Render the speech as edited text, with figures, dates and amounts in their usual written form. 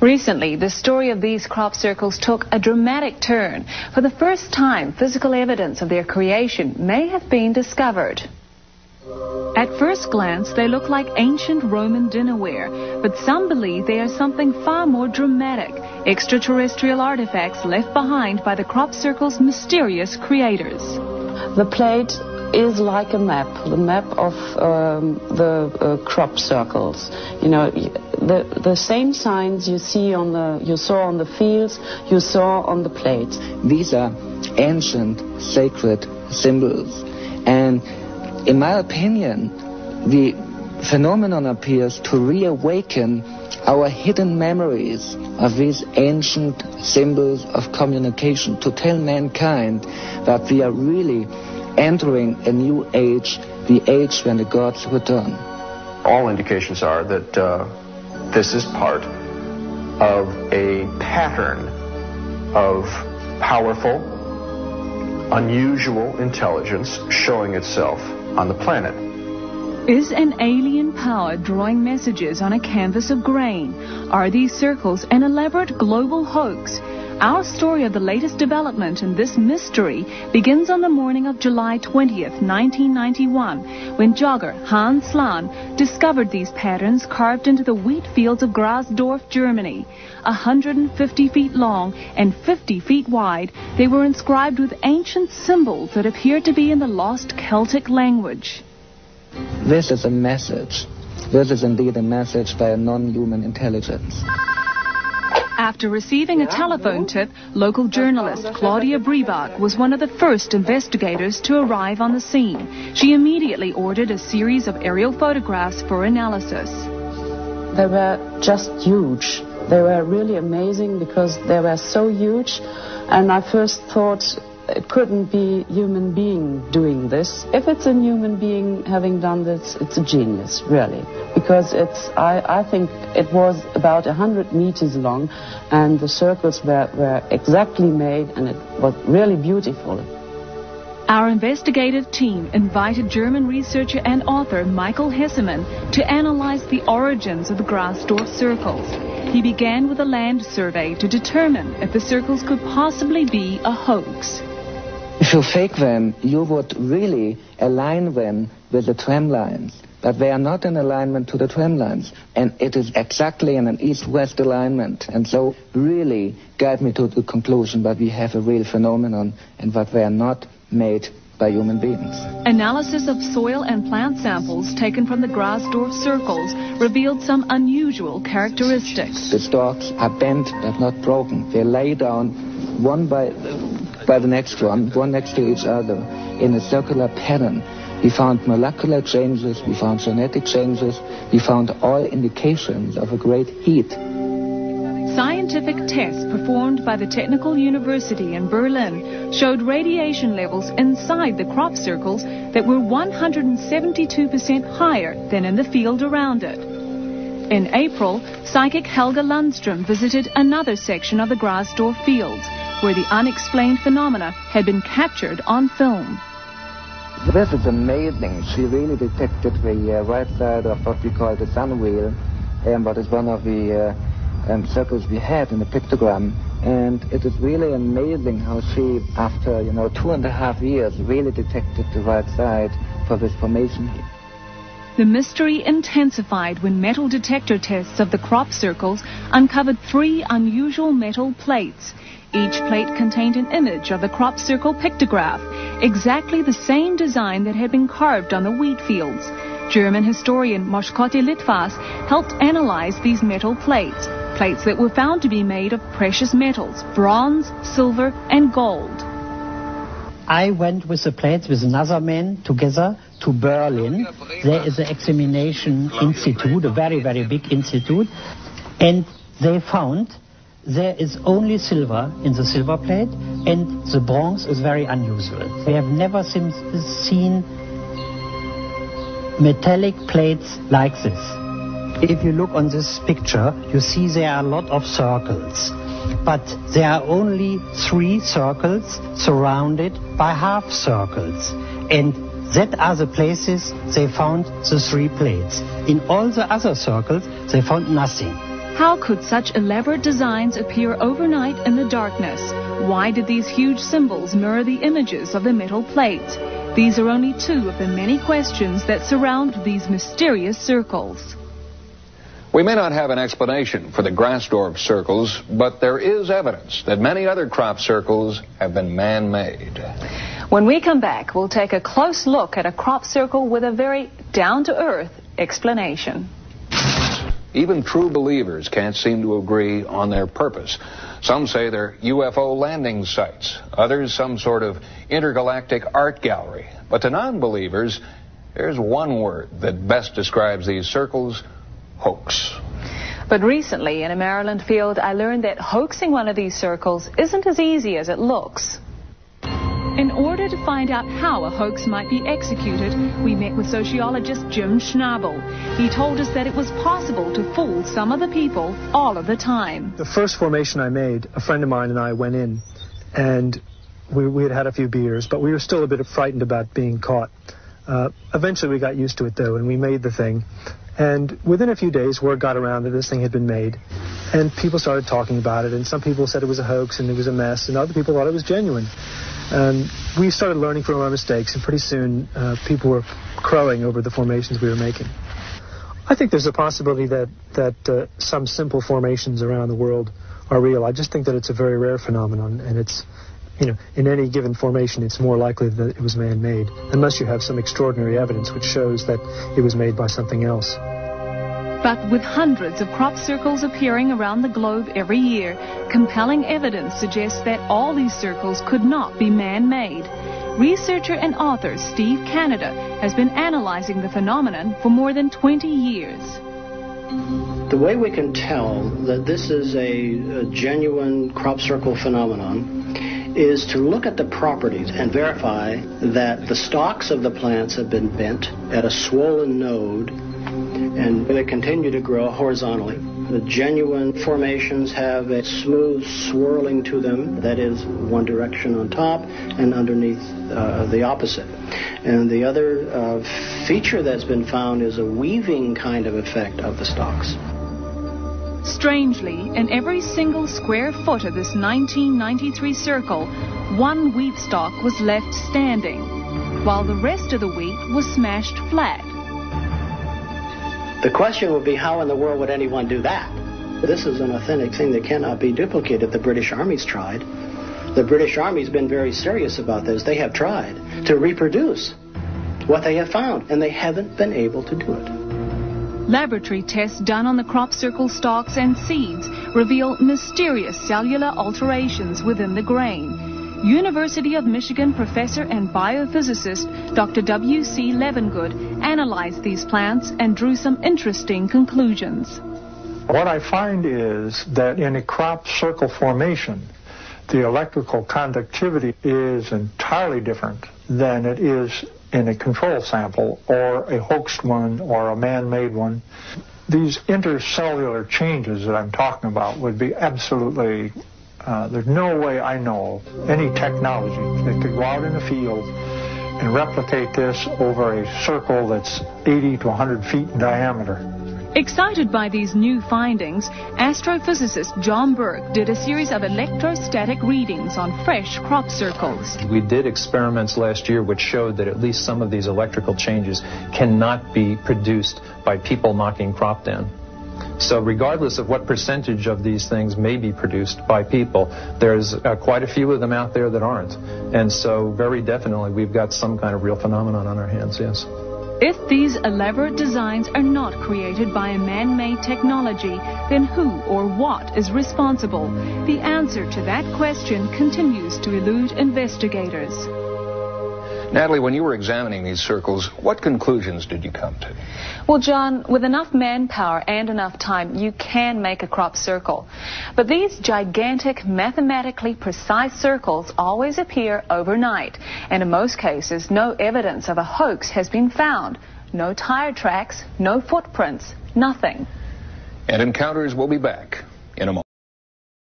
Recently, the story of these crop circles took a dramatic turn. For the first time, physical evidence of their creation may have been discovered. At first glance, they look like ancient Roman dinnerware, but some believe they are something far more dramatic, extraterrestrial artifacts left behind by the crop circle's mysterious creators. The plate is like a map, the map of the crop circles. You know, the same signs you saw on the fields, you saw on the plates. These are ancient sacred symbols, and in my opinion, the phenomenon appears to reawaken our hidden memories of these ancient symbols of communication, to tell mankind that we are really entering a new age, the age when the gods return. All indications are that this is part of a pattern of powerful, unusual intelligence showing itself on the planet. Is an alien power drawing messages on a canvas of grain? Are these circles an elaborate global hoax? Our story of the latest development in this mystery begins on the morning of July 20th, 1991, when jogger Hans Slan discovered these patterns carved into the wheat fields of Grasdorf, Germany. 150 feet long and 50 feet wide, they were inscribed with ancient symbols that appeared to be in the lost Celtic language. This is a message. This is indeed a message by a non-human intelligence. After receiving a telephone tip, local journalist Claudia Briebach was one of the first investigators to arrive on the scene. She immediately ordered a series of aerial photographs for analysis. They were just huge. They were really amazing because they were so huge, and I first thought it couldn't be a human being doing this. If it's a human being having done this, it's a genius, really. Because I think it was about 100 meters long, and the circles were exactly made, and it was really beautiful. Our investigative team invited German researcher and author Michael Hessemann to analyze the origins of the Grasdorf circles. He began with a land survey to determine if the circles could possibly be a hoax. If you fake them, you would really align them with the tram lines. But they are not in alignment to the tram lines. And it is exactly in an east-west alignment. And so really guide me to the conclusion that we have a real phenomenon and that they are not made by human beings. Analysis of soil and plant samples taken from the Grasdorf circles revealed some unusual characteristics. The stalks are bent but not broken. They lay down one by the next one next to each other in a circular pattern. We found molecular changes, we found genetic changes, we found all indications of a great heat. Scientific tests performed by the Technical University in Berlin showed radiation levels inside the crop circles that were 172% higher than in the field around it. In April, psychic Helga Lundström visited another section of the Grasdorf fields, where the unexplained phenomena had been captured on film. This is amazing. She really detected the right side of what we call the sun wheel, what is one of the circles we had in the pictogram. And it is really amazing how she, after 2.5 years, really detected the right side for this formation here. The mystery intensified when metal detector tests of the crop circles uncovered 3 unusual metal plates. Each plate contained an image of the crop circle pictograph, exactly the same design that had been carved on the wheat fields. German historian Moschkotte Litvas helped analyze these metal plates that were found to be made of precious metals, bronze, silver, and gold. I went with the plates with another man together to Berlin. There is an examination institute, a very, very big institute, and they found there is only silver in the silver plate, and the bronze is very unusual. We have never seen metallic plates like this. If you look on this picture, you see there are a lot of circles, but there are only 3 circles surrounded by half circles, and that are the places they found the 3 plates. In all the other circles, they found nothing. How could such elaborate designs appear overnight in the darkness? Why did these huge symbols mirror the images of the metal plates? These are only two of the many questions that surround these mysterious circles. We may not have an explanation for the Grasdorf circles, but there is evidence that many other crop circles have been man-made. When we come back, we'll take a close look at a crop circle with a very down-to-earth explanation. Even true believers can't seem to agree on their purpose. Some say they're UFO landing sites, others some sort of intergalactic art gallery. But to non-believers, there's one word that best describes these circles: hoax. But recently, in a Maryland field, I learned that hoaxing one of these circles isn't as easy as it looks. In order to find out how a hoax might be executed, we met with sociologist Jim Schnabel. He told us that it was possible to fool some of the people all of the time. The first formation I made, a friend of mine and I went in, and we had had a few beers, but we were still a bit frightened about being caught. Eventually we got used to it, though, and we made the thing. And within a few days, word got around that this thing had been made, and people started talking about it, and some people said it was a hoax and it was a mess, and other people thought it was genuine. We started learning from our mistakes, and pretty soon people were crowing over the formations we were making. I think there's a possibility that some simple formations around the world are real. I just think that it's a very rare phenomenon, and it's, in any given formation, it's more likely that it was man-made, unless you have some extraordinary evidence which shows that it was made by something else. But with hundreds of crop circles appearing around the globe every year, compelling evidence suggests that all these circles could not be man-made. Researcher and author Steve Canada has been analyzing the phenomenon for more than 20 years. The way we can tell that this is a genuine crop circle phenomenon is to look at the properties and verify that the stalks of the plants have been bent at a swollen node and they continue to grow horizontally. The genuine formations have a smooth swirling to them, that is one direction on top and underneath the opposite. And the other feature that's been found is a weaving kind of effect of the stalks. Strangely, in every single square foot of this 1993 circle, one wheat stalk was left standing, while the rest of the wheat was smashed flat. The question would be, how in the world would anyone do that? This is an authentic thing that cannot be duplicated. The British Army's tried. The British Army's been very serious about this. They have tried to reproduce what they have found, and they haven't been able to do it. Laboratory tests done on the crop circle stalks and seeds reveal mysterious cellular alterations within the grain. University of Michigan professor and biophysicist Dr. W.C. Levengood analyzed these plants and drew some interesting conclusions. What I find is that in a crop circle formation, the electrical conductivity is entirely different than it is in a control sample or a hoaxed one or a man-made one. These intercellular changes that I'm talking about would be absolutely, there's no way I know any technology that could go out in the field and replicate this over a circle that's 80 to 100 feet in diameter. Excited by these new findings, astrophysicist John Burke did a series of electrostatic readings on fresh crop circles. We did experiments last year which showed that at least some of these electrical changes cannot be produced by people knocking crop down. So regardless of what percentage of these things may be produced by people, there's quite a few of them out there that aren't. And so very definitely we've got some kind of real phenomenon on our hands, yes. If these elaborate designs are not created by a man-made technology, then who or what is responsible? The answer to that question continues to elude investigators. Natalie, when you were examining these circles, what conclusions did you come to? Well, John, with enough manpower and enough time, you can make a crop circle. But these gigantic, mathematically precise circles always appear overnight. And in most cases, no evidence of a hoax has been found. No tire tracks, no footprints, nothing. And Encounters will be back